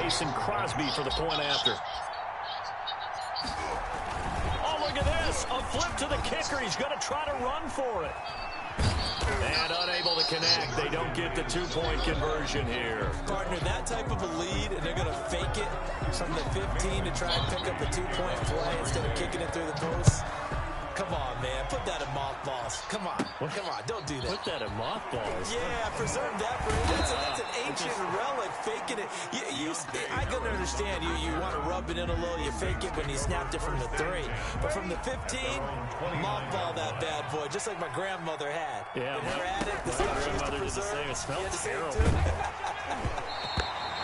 Mason Crosby for the point after. Oh, look at this. A flip to the kicker. He's going to try to run for it. And unable to connect. They don't get the two-point conversion here. Partner, that type of a lead, and they're going to fake it from the 15 to try and pick up a two-point play instead of kicking it through the post. Come on, man. Put that in mothballs. Come on. Come on. Don't do that. Put that in mothballs? Yeah, preserve that for that's an ancient relic. Faking it. I can understand you want to rub it in a little. You fake it when you snapped it from the 3. But from the 15, mothball that bad boy, just like my grandmother had. Yeah. In her attic, the stuff she used to preserve. It smells terrible.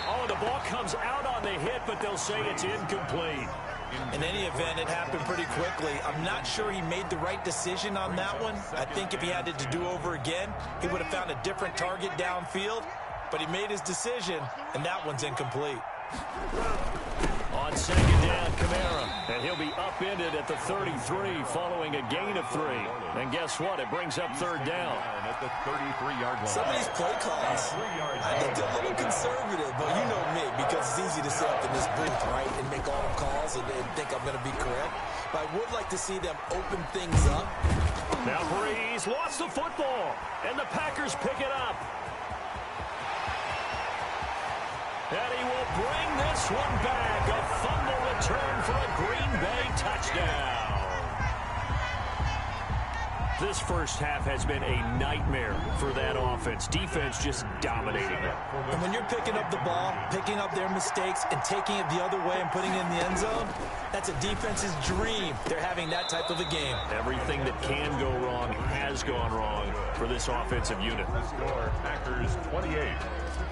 Oh, the ball comes out on the hit, but they'll say it's incomplete. In any event, it happened pretty quickly. I'm not sure he made the right decision on that one. I think if he had it to do over again, he would have found a different target downfield. But he made his decision, and that one's incomplete. On second down, Kamara. And he'll be upended at the 33 following a gain of 3. And guess what? It brings up third down. At the 33-yard line. Some of these play calls, I think they're a little conservative, but you know me, because it's easy to sit up in this booth, right, and make all the calls and think I'm going to be correct. But I would like to see them open things up. Now Breeze lost the football, and the Packers pick it up. And he will bring this one back. A fumble return for a Green Bay touchdown. This first half has been a nightmare for that offense. Defense just dominating it. And when you're picking up the ball, picking up their mistakes, and taking it the other way and putting it in the end zone, that's a defense's dream. They're having that type of a game. Everything that can go wrong has gone wrong for this offensive unit. Score, Packers 28,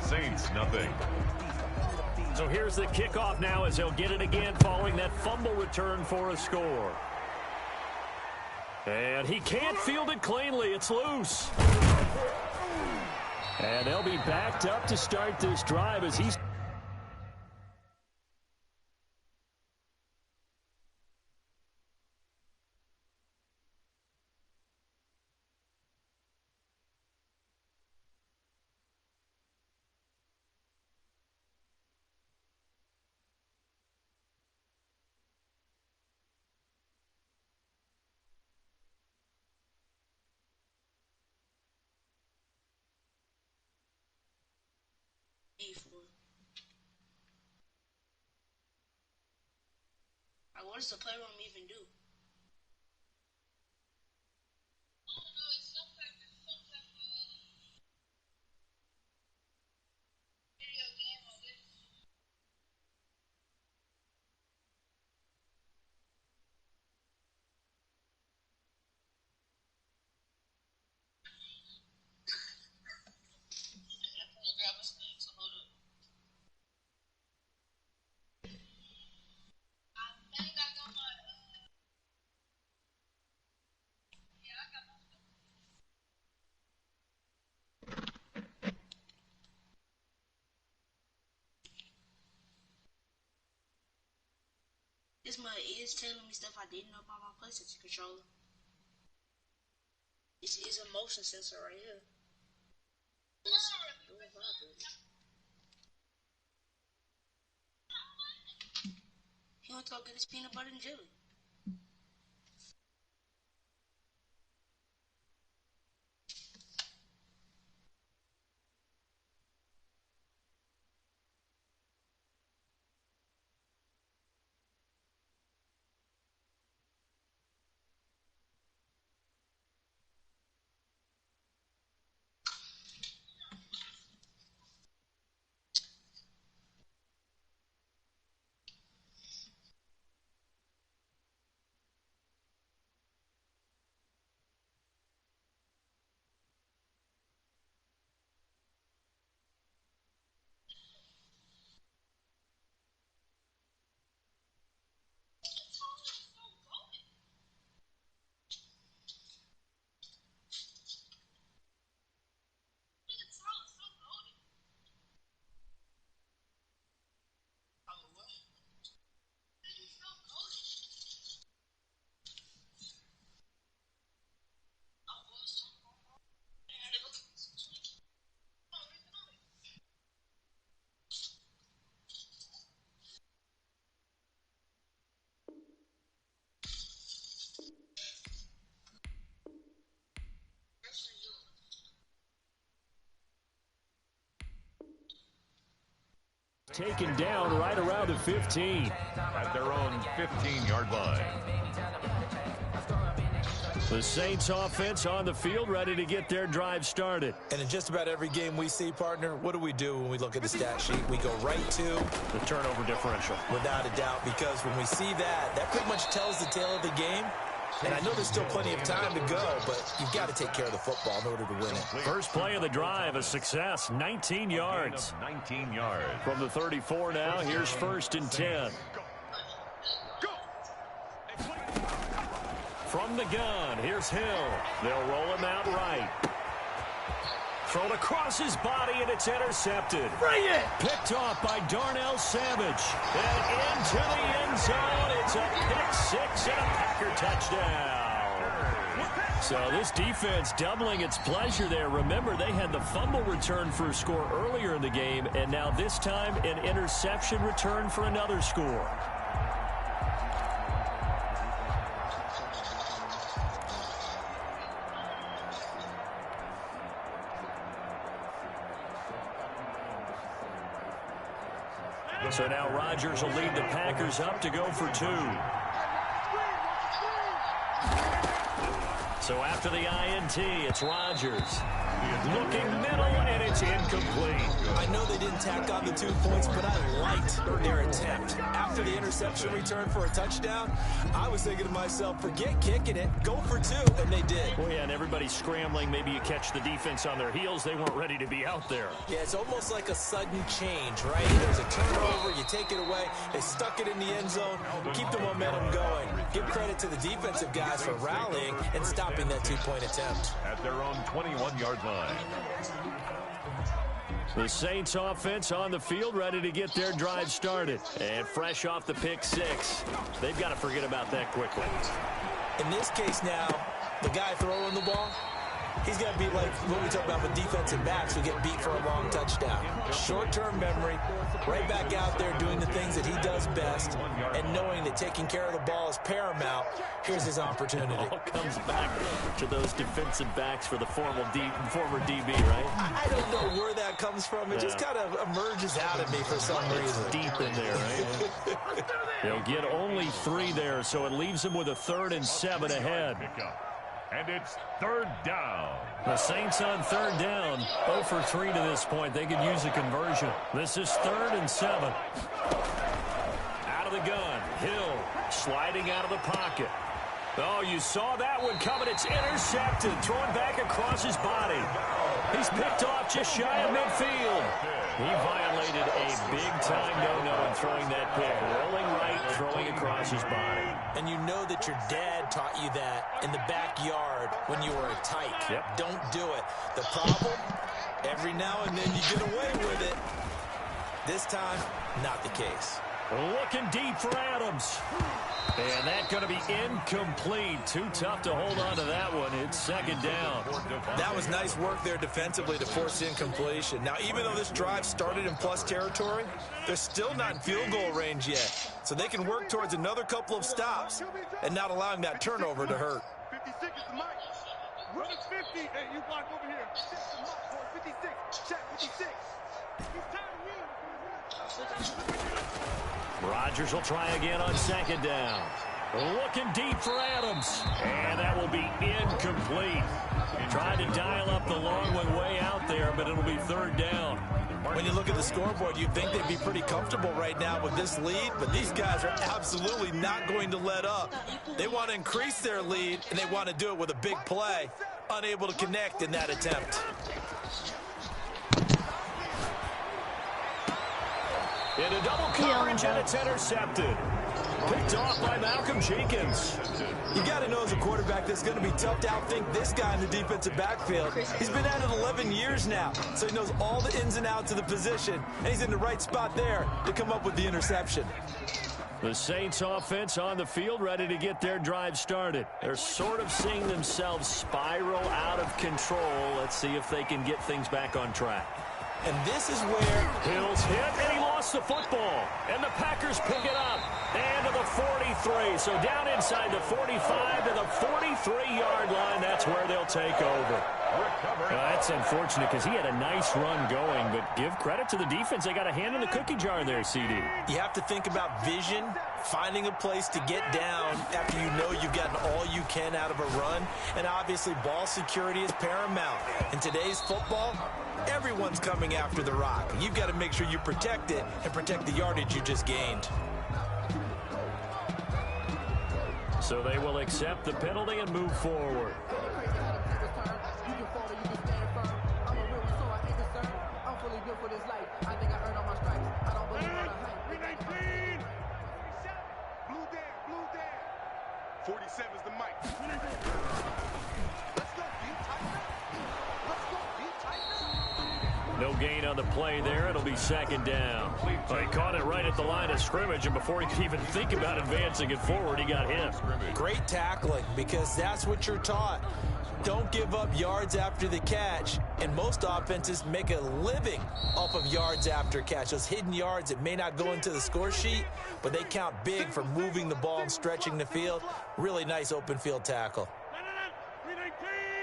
Saints nothing. So here's the kickoff now as they'll get it again following that fumble return for a score. And he can't field it cleanly. It's loose. And they'll be backed up to start this drive as he's... What does the playroom even do? This mug is telling me stuff I didn't know about my PlayStation controller. It's a motion sensor right here. He went to go get his peanut butter and jelly. Taken down right around the 15. At their own 15-yard line. The Saints offense on the field, ready to get their drive started. And in just about every game we see, partner, what do we do when we look at the stat sheet? We go right to the turnover differential. Without a doubt, because when we see that pretty much tells the tale of the game. And I know there's still plenty of time to go, but you've got to take care of the football in order to win it. First play of the drive, a success, 19 yards. 19 yards. From the 34 now, here's 1st and 10. From the gun, here's Hill. They'll roll him out right. Thrown across his body, and it's intercepted. Bring it! Picked off by Darnell Savage. And into the end zone. It's a pick-6 and a Packer touchdown. So this defense doubling its pleasure there. Remember, they had the fumble return for a score earlier in the game, and now this time an interception return for another score. So now Rodgers will lead the Packers up to go for 2. So after the INT, it's Rodgers. Looking middle, and it's incomplete. I know they didn't tack on the 2 points, but I liked their attempt. After the interception return for a touchdown, I was thinking to myself, forget kicking it, go for 2, and they did. Well, yeah, and everybody's scrambling. Maybe you catch the defense on their heels. They weren't ready to be out there. Yeah, it's almost like a sudden change, right? There's a turnover, you take it away, they stuck it in the end zone, keep the momentum going. Give credit to the defensive guys for rallying and stopping that 2-point attempt. At their own 21-yard line. The Saints offense on the field, ready to get their drive started. And fresh off the pick-6. They've got to forget about that quickly. In this case now, the guy throwing the ball, he's got to be like what we talk about with defensive backs who get beat for a long touchdown. Short-term memory, right back out there doing the things that he does best, and knowing that taking care of the ball is paramount. Here's his opportunity. It all comes back to those defensive backs for the former DB, right? I don't know where that comes from. It just kind of emerges out of me for some reason. Deep in there, right? They'll get only 3 there, so it leaves them with a 3rd and 7 ahead. And it's 3rd down. The Saints on 3rd down. 0 for 3 to this point. They could use a conversion. This is 3rd and 7. Out of the gun. Hill sliding out of the pocket. Oh, you saw that one coming. It's intercepted. Thrown back across his body. He's picked off just shy of midfield. He violated a big-time no-no in throwing that pick. Rolling right, throwing across his body. And you know that your dad taught you that in the backyard when you were a tyke. Yep. Don't do it. The problem, every now and then you get away with it. This time, not the case. Looking deep for Adams. And that's going to be incomplete. Too tough to hold on to that one. It's 2nd down. That was nice work there defensively to force incompletion. Now, even though this drive started in plus territory, they're still not in field goal range yet. So they can work towards another couple of stops and not allowing that turnover to hurt. 56 is the mic. Run 50. Hey, you block over here. 56. Check 56. Rodgers will try again on 2nd down. Looking deep for Adams. And that will be incomplete. Tried to dial up the long one way out there, but it'll be 3rd down. When you look at the scoreboard, you'd think they'd be pretty comfortable right now with this lead, but these guys are absolutely not going to let up. They want to increase their lead, and they want to do it with a big play. Unable to connect in that attempt. In a double coverage, and it's intercepted. Picked off by Malcolm Jenkins. You got to know as a quarterback that's going to be tough to outthink this guy in the defensive backfield. He's been at it 11 years now, so he knows all the ins and outs of the position, and he's in the right spot there to come up with the interception. The Saints offense on the field, ready to get their drive started. They're sort of seeing themselves spiral out of control. Let's see if they can get things back on track. And this is where Hill's hit, and he lost the football. And the Packers pick it up. And to the 43. So down inside the 45 to the 43-yard line. That's where they'll take over. That's unfortunate because he had a nice run going, but give credit to the defense. They got a hand in the cookie jar there, CD. You have to think about vision, finding a place to get down after you know you've gotten all you can out of a run, and obviously ball security is paramount. In today's football, everyone's coming after the rock. You've got to make sure you protect it and protect the yardage you just gained. So they will accept the penalty and move forward. No gain on the play there. It'll be second down. Well, he caught it right at the line of scrimmage, and before he could even think about advancing it forward, he got hit. Great tackling, because that's what you're taught. Don't give up yards after the catch, and most offenses make a living off of yards after catch. Those hidden yards that may not go into the score sheet, but they count big for moving the ball and stretching the field. Really nice open field tackle.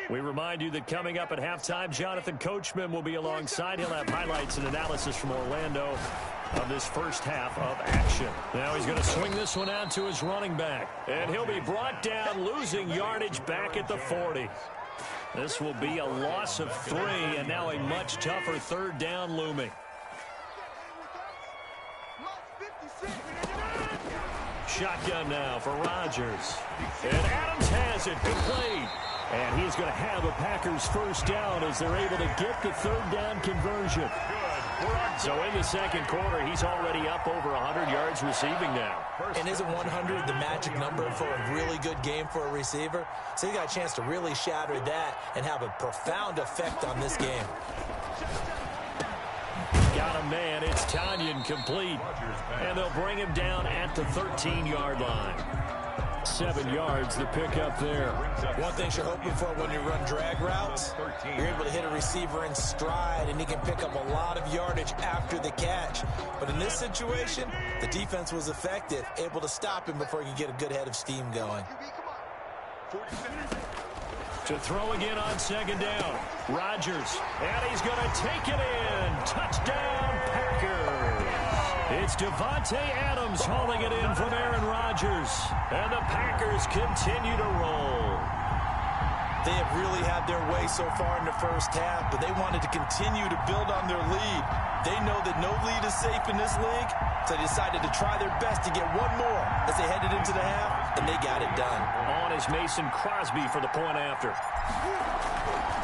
We remind you that coming up at halftime, Jonathan Coachman will be alongside. He'll have highlights and analysis from Orlando of this first half of action. Now he's going to swing this one out to his running back, and he'll be brought down, losing yardage back at the 40. This will be a loss of 3, and now a much tougher third down looming. Shotgun now for Rodgers. And Adams has it. Good play. And he's going to have a Packers first down as they're able to get the third down conversion. So in the second quarter, he's already up over 100 yards receiving now. And isn't 100 the magic number for a really good game for a receiver? So he got a chance to really shatter that and have a profound effect on this game. Got a man. It's Tanyan complete. And they'll bring him down at the 13-yard line. 7 yards, the pickup there. One thing you're hoping for when you run drag routes, you're able to hit a receiver in stride, and he can pick up a lot of yardage after the catch. But in this situation, the defense was effective, able to stop him before he could get a good head of steam going. To throw again on second down. Rodgers, and he's going to take it in. Touchdown, Packers. It's Devontae Adams hauling it in from Aaron Rodgers. And the Packers continue to roll. They have really had their way so far in the first half, but they wanted to continue to build on their lead. They know that no lead is safe in this league, so they decided to try their best to get one more as they headed into the half, and they got it done. On is Mason Crosby for the point after.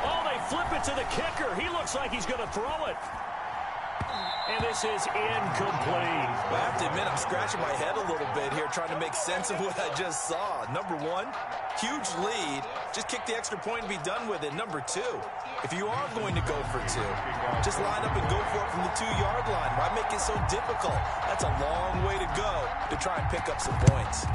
Oh, they flip it to the kicker. He looks like he's going to throw it. And this is incomplete. Well, I have to admit, I'm scratching my head a little bit here trying to make sense of what I just saw. Number one, huge lead. Just kick the extra point and be done with it. Number two, if you are going to go for 2, just line up and go for it from the 2-yard line. Why make it so difficult? That's a long way to go to try and pick up some points.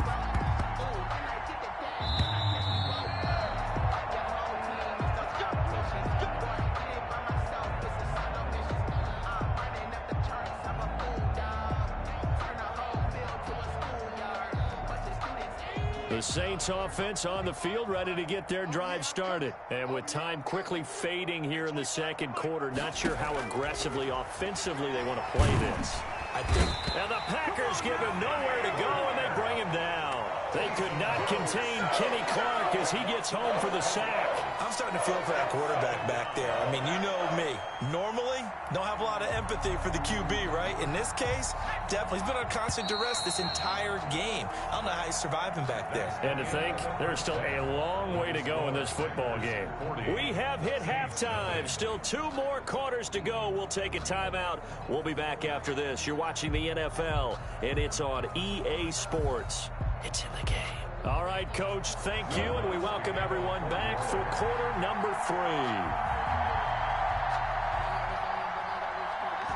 The Saints offense on the field, ready to get their drive started. And with time quickly fading here in the second quarter, not sure how aggressively, offensively they want to play this. And the Packers give him nowhere to go, and they bring him down. They could not contain Kenny Clark as he gets home for the sack. I'm starting to feel for that quarterback back there. I mean, you know me. Normally, don't have a lot of empathy for the QB, right? In this case, definitely. He's been on constant duress this entire game. I don't know how he's surviving back there. And to think, there's still a long way to go in this football game. We have hit halftime. Still 2 more quarters to go. We'll take a timeout. We'll be back after this. You're watching the NFL, and it's on EA Sports. It's in the game. All right, Coach, thank you, and we welcome everyone back for quarter number 3.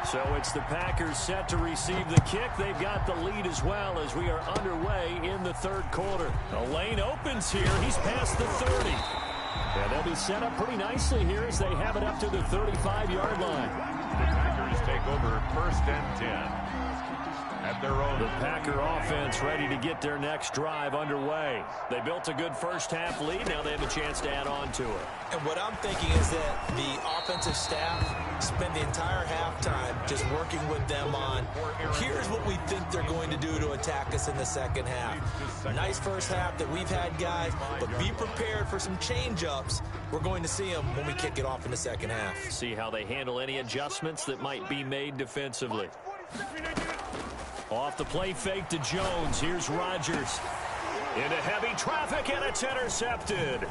So it's the Packers set to receive the kick. They've got the lead as well as we are underway in the third quarter. The lane opens here. He's past the 30. And they'll be set up pretty nicely here as they have it up to the 35-yard line. The Packers take over 1st and 10. at their own. The Packer offense ready to get their next drive underway. They built a good first-half lead. Now they have a chance to add on to it. And what I'm thinking is that the offensive staff spend the entire halftime just working with them on, here's what we think they're going to do to attack us in the second half. Nice first half that we've had, guys, but be prepared for some change-ups. We're going to see them when we kick it off in the second half. See how they handle any adjustments that might be made defensively. Off the play fake to Jones. Here's Rodgers. Into heavy traffic, and it's intercepted.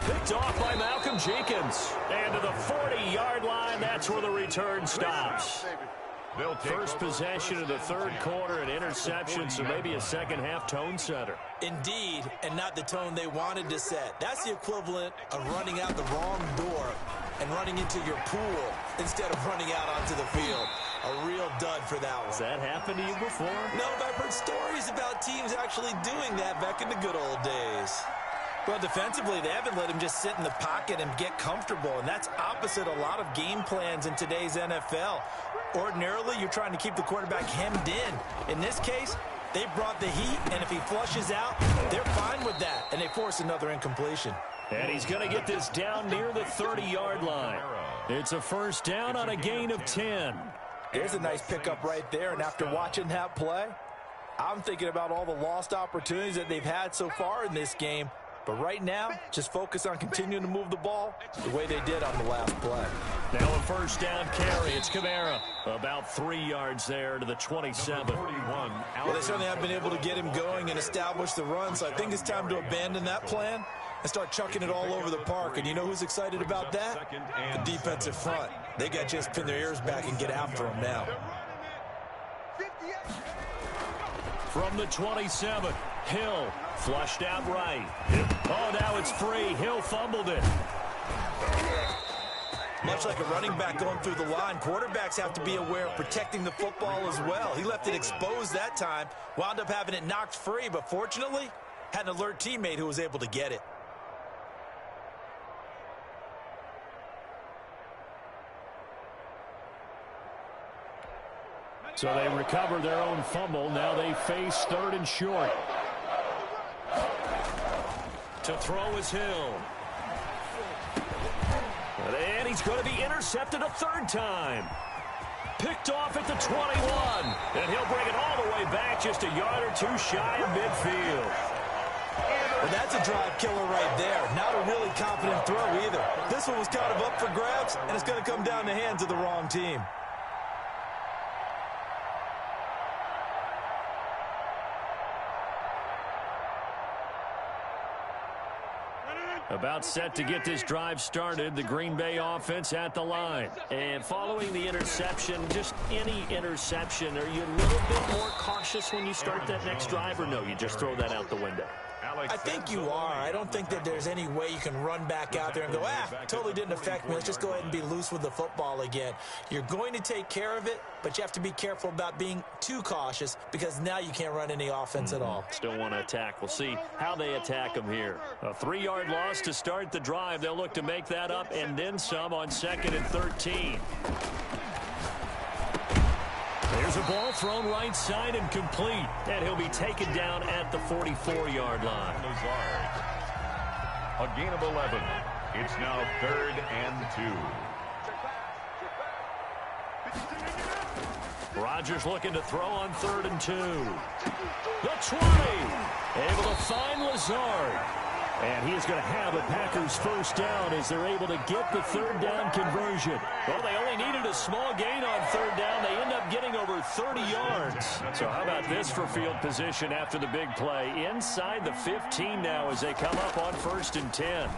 Picked off by Malcolm Jenkins. And to the 40-yard line, that's where the return stops. First possession of the third quarter, an interception, so maybe a second-half tone setter. Indeed, and not the tone they wanted to set. That's the equivalent of running out the wrong door and running into your pool instead of running out onto the field. A real dud for that one. Has that happened to you before? No, but I've heard stories about teams actually doing that back in the good old days. Well, defensively, they haven't let him just sit in the pocket and get comfortable, and that's opposite a lot of game plans in today's NFL. Ordinarily, you're trying to keep the quarterback hemmed in. In this case, they brought the heat, and if he flushes out, they're fine with that, and they force another incompletion. And he's going to get this down near the 30-yard line. It's a first down on a gain of 10. There's a nice pickup right there, and after watching that play, I'm thinking about all the lost opportunities that they've had so far in this game. But right now, just focus on continuing to move the ball the way they did on the last play. Now a first down carry. It's Kamara. About 3 yards there to the 27. Well, they certainly have been able to get him going and establish the run, so I think it's time to abandon that plan and start chucking it all over the park. And you know who's excited about that? The defensive front. They got to just pin their ears back and get after him now. From the 27, Hill flushed out right. Oh, now it's free. Hill fumbled it. Much like a running back going through the line, quarterbacks have to be aware of protecting the football as well. He left it exposed that time, wound up having it knocked free, but fortunately, had an alert teammate who was able to get it. So they recover their own fumble. Now they face third and short. To throw is Hill. And he's going to be intercepted a third time. Picked off at the 21. And he'll bring it all the way back just a yard or two shy of midfield. Well, that's a drive killer right there. Not a really confident throw either. This one was kind of up for grabs, and it's going to come down the hands of the wrong team. About set to get this drive started, the Green Bay offense at the line. And following the interception, just any interception, are you a little bit more cautious when you start that next drive, or no, you just throw that out the window? I think you are. I don't think that there's any way you can run back out there and go, totally didn't affect me. Let's just go ahead and be loose with the football again. You're going to take care of it, but you have to be careful about being too cautious because now you can't run any offense at all. Still want to attack. We'll see how they attack them here. A 3-yard loss to start the drive. They'll look to make that up and then some on 2nd and 13. There's a ball thrown right side and complete. And he'll be taken down at the 44-yard line. A gain of 11. It's now 3rd and 2. Rodgers looking to throw on 3rd and 2. The 20. Able to find Lazard. And he is going to have a Packers first down as they're able to get the 3rd down conversion. Well, they only needed a small gain on 3rd down. They end up getting over 30 yards. So how about this for field position after the big play? Inside the 15 now as they come up on 1st and 10.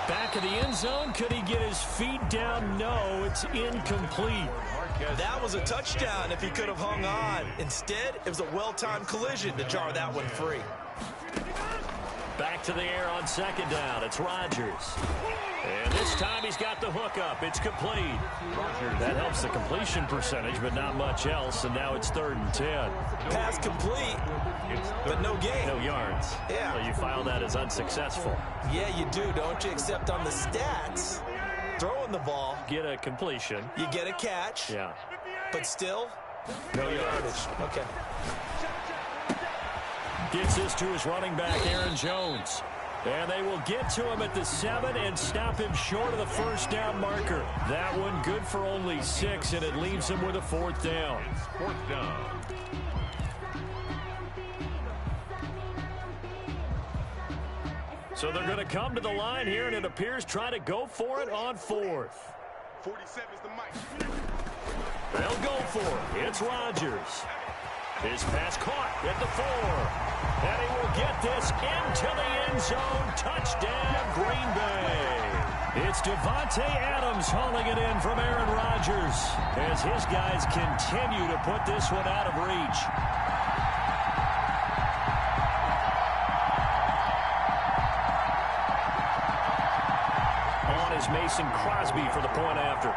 Back of the end zone. Could he get his feet down? No, it's incomplete. That was a touchdown if he could have hung on. Instead, it was a well-timed collision to jar that one free. Back to the air on 2nd down. It's Rodgers. And this time he's got the hookup. It's complete. That helps the completion percentage, but not much else. And now it's 3rd and 10. Pass complete, but no gain. No yards. Yeah. So you file that as unsuccessful. Yeah, you do, don't you? Except on the stats, throwing the ball. Get a completion. You get a catch. Yeah. But still, No yards. Okay. Gets this to his running back, Aaron Jones. And they will get to him at the 7 and stop him short of the first down marker. That one good for only 6, and it leaves him with a 4th down. It's 4th down. So they're going to come to the line here, and it appears try to go for it on 4th. 47's the mic. They'll go for it. It's Rodgers. His pass caught at the 4. And he will get this into the end zone. Touchdown, Green Bay. It's Devontae Adams hauling it in from Aaron Rodgers as his guys continue to put this one out of reach. On is Mason Crosby for the point after.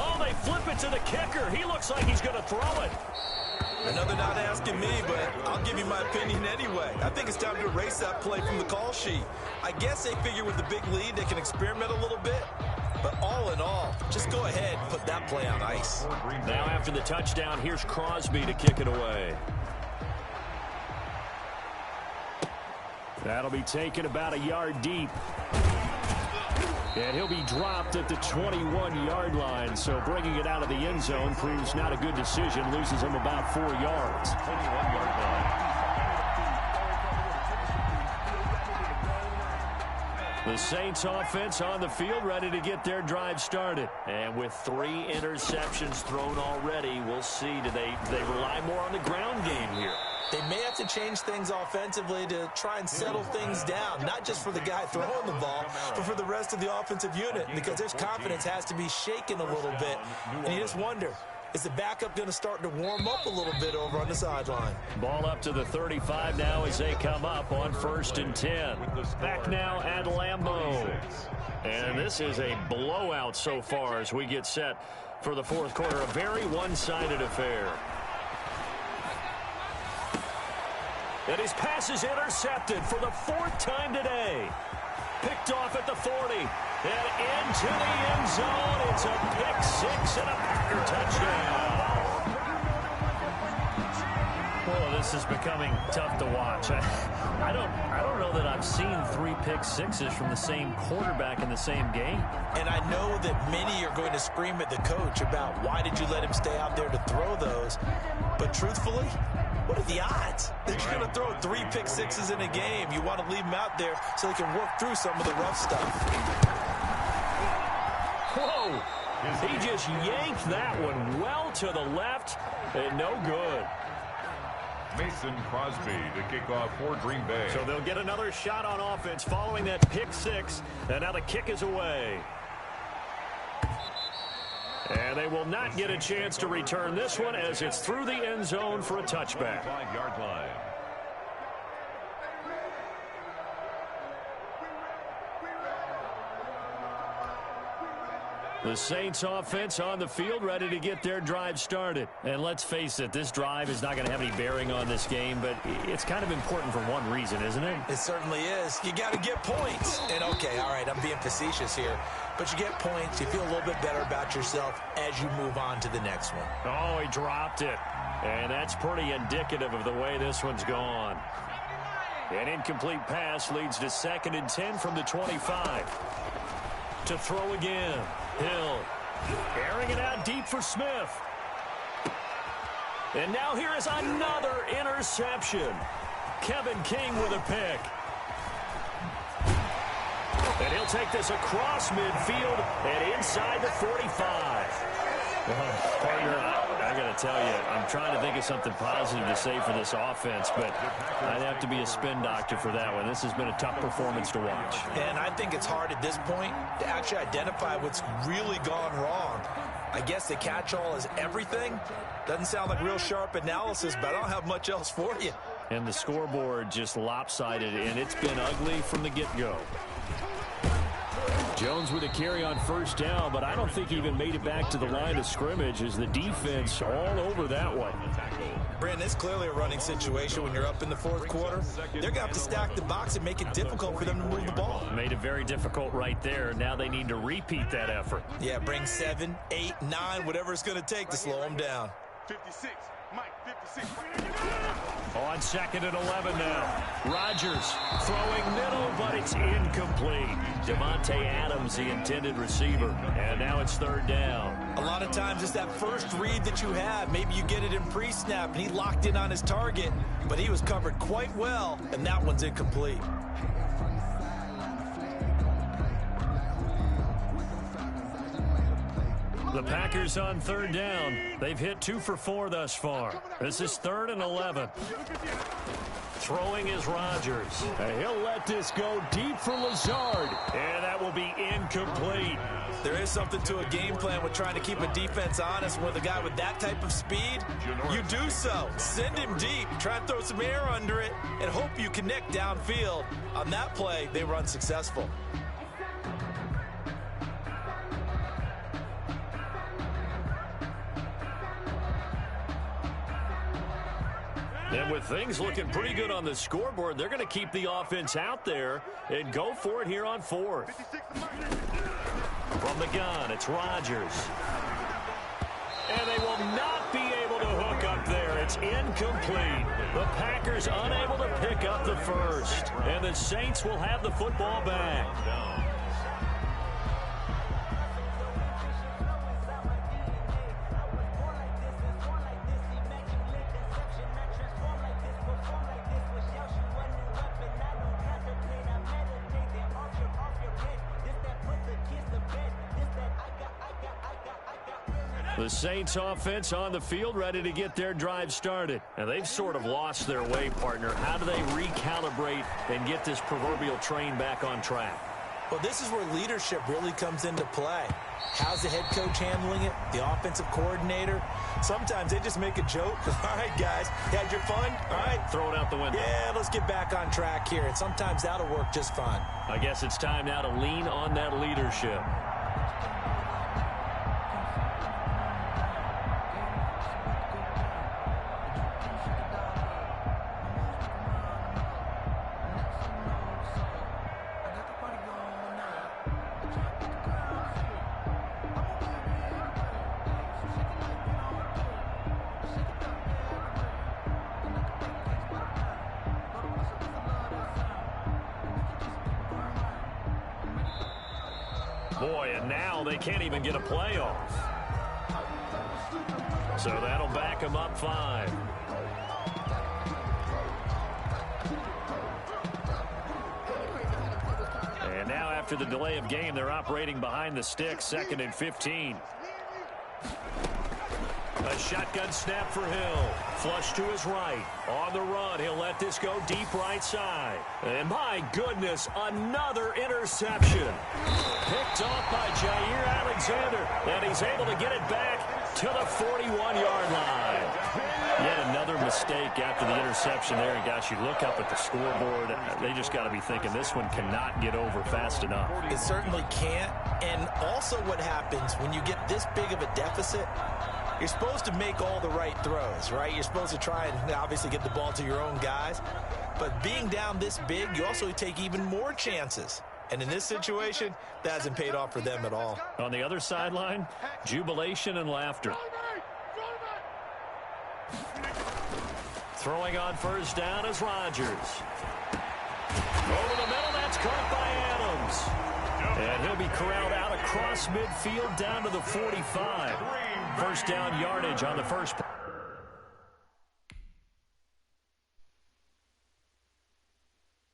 Oh, they flip it to the kicker. He looks like he's going to throw it. Another not asking me, but I'll give you my opinion anyway. I think it's time to erase that play from the call sheet. I guess they figure with the big lead they can experiment a little bit. But all in all, just go ahead and put that play on ice. Now after the touchdown, here's Crosby to kick it away. That'll be taken about a yard deep. And he'll be dropped at the 21-yard line, so bringing it out of the end zone proves not a good decision. Loses him about 4 yards. 21-yard line. The Saints offense on the field, ready to get their drive started. And with 3 interceptions thrown already, we'll see. Do they rely more on the ground game here? They may have to change things offensively to try and settle things down, not just for the guy throwing the ball, but for the rest of the offensive unit, because their confidence has to be shaken a little bit. And you just wonder, is the backup going to start to warm up a little bit over on the sideline? Ball up to the 35 now as they come up on 1st and 10. Back now at Lambeau. And this is a blowout so far as we get set for the 4th quarter. A very one-sided affair. And his pass is intercepted for the 4th time today. Picked off at the 40. And into the end zone. It's a pick 6 and a Packer touchdown. Oh, this is becoming tough to watch. I don't know that I've seen 3 pick sixes from the same quarterback in the same game. And I know that many are going to scream at the coach about why did you let him stay out there to throw those. But truthfully, what are the odds that you're going to throw 3 pick sixes in a game? You want to leave them out there so they can work through some of the rough stuff. Whoa! He just yanked that one well to the left and no good. Mason Crosby to kick off for Green Bay. So they'll get another shot on offense following that pick 6, and now the kick is away. And they will not get a chance to return this one as it's through the end zone for a touchback. 5-yard line. The Saints offense on the field ready to get their drive started. And let's face it, this drive is not going to have any bearing on this game, but it's kind of important for one reason, isn't it? It certainly is. You got to get points. And okay, all right, I'm being facetious here, but you get points, you feel a little bit better about yourself as you move on to the next one. Oh, he dropped it. And that's pretty indicative of the way this one's gone. An incomplete pass leads to 2nd and 10 from the 25. To throw again. Hill airing it out deep for Smith. And now here is another interception. Kevin King with a pick. And he'll take this across midfield and inside the 45. Partner, I got to tell you, I'm trying to think of something positive to say for this offense, but I'd have to be a spin doctor for that one. This has been a tough performance to watch. And I think it's hard at this point to actually identify what's really gone wrong. I guess the catch-all is everything. Doesn't sound like real sharp analysis, but I don't have much else for you. And the scoreboard just lopsided, and it's been ugly from the get-go. Jones with a carry on first down, but I don't think he even made it back to the line of scrimmage as the defense all over that one. Brandon, it's clearly a running situation when you're up in the fourth quarter. They're going to have to stack the box and make it difficult for them to move the ball. Made it very difficult right there. Now they need to repeat that effort. Yeah, bring 7, 8, 9, whatever it's going to take to slow them down. 56. Mike, 56. On 2nd and 11 now. Rodgers throwing middle, but it's incomplete. Devontae Adams, the intended receiver. And now it's 3rd down. A lot of times it's that first read that you have. Maybe you get it in pre-snap, and he locked in on his target, but he was covered quite well, and that one's incomplete. The Packers on 3rd down. They've hit 2 for 4 thus far. This is 3rd and 11. Throwing is Rodgers. And he'll let this go deep for Lazard. And that will be incomplete. There is something to a game plan with trying to keep a defense honest. With a guy with that type of speed, you do so. Send him deep. Try and throw some air under it and hope you connect downfield. On that play, they were unsuccessful. And with things looking pretty good on the scoreboard, they're going to keep the offense out there and go for it here on 4th. From the gun, it's Rodgers. And they will not be able to hook up there. It's incomplete. The Packers unable to pick up the first. And the Saints will have the football back. The Saints offense on the field ready to get their drive started. And they've sort of lost their way, partner. How do they recalibrate and get this proverbial train back on track? Well, this is where leadership really comes into play. How's the head coach handling it? The offensive coordinator? Sometimes they just make a joke. All right, guys, you had your fun? All right. Throw it out the window. Yeah, let's get back on track here. And sometimes that'll work just fine. I guess it's time now to lean on that leadership. Boy, and now they can't even get a playoff. So that'll back them up 5. And now after the delay of game, they're operating behind the sticks, 2nd and 15. A shotgun snap for Hill. Flush to his right. On the run, he'll let this go deep right side. And my goodness, another interception. Picked off by Jair Alexander. And he's able to get it back to the 41-yard line. Yet another mistake after the interception there. And gosh, you look up at the scoreboard, they just got to be thinking this one cannot get over fast enough. It certainly can't. And also what happens when you get this big of a deficit, you're supposed to make all the right throws, right? You're supposed to try and obviously get the ball to your own guys. But being down this big, you also take even more chances. And in this situation, that hasn't paid off for them at all. On the other sideline, jubilation and laughter. Throwing on first down is Rodgers. Over the middle, that's caught by Adams. And he'll be corralled out across midfield down to the 45. First down yardage on the first play.